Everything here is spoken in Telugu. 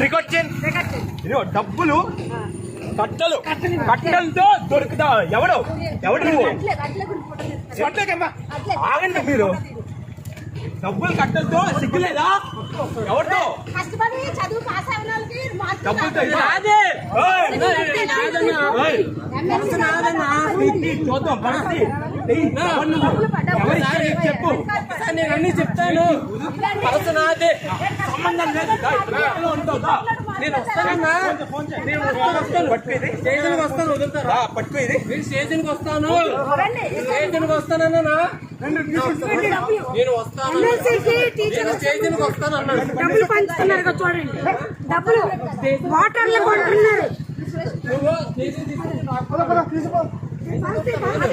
రికార్డ్ చేయండి. డబ్బులు కట్టలతో దొరుకుతా. ఎవడు నువ్వు ఆగండి. మీరు డబ్బులు కట్టలతో సిగ్గులేదా? ఎవరితో చూద్దాం పరిస్థితి. చెప్పు, నేను అన్ని చెప్తాను. సంబంధం లేదు. నేను వస్తానన్నా, స్టేషన్కి వస్తాను. వదులుతారా? పట్టుకోది. నేను స్టేషన్కి వస్తాను. వస్తానన్నా. నేను వస్తాను. స్టేషన్కి వస్తాను అన్నాడు. డబ్బులు పంచుతున్నారు చూడండి. డబ్బులు వాటర్లో కొంటున్నారు.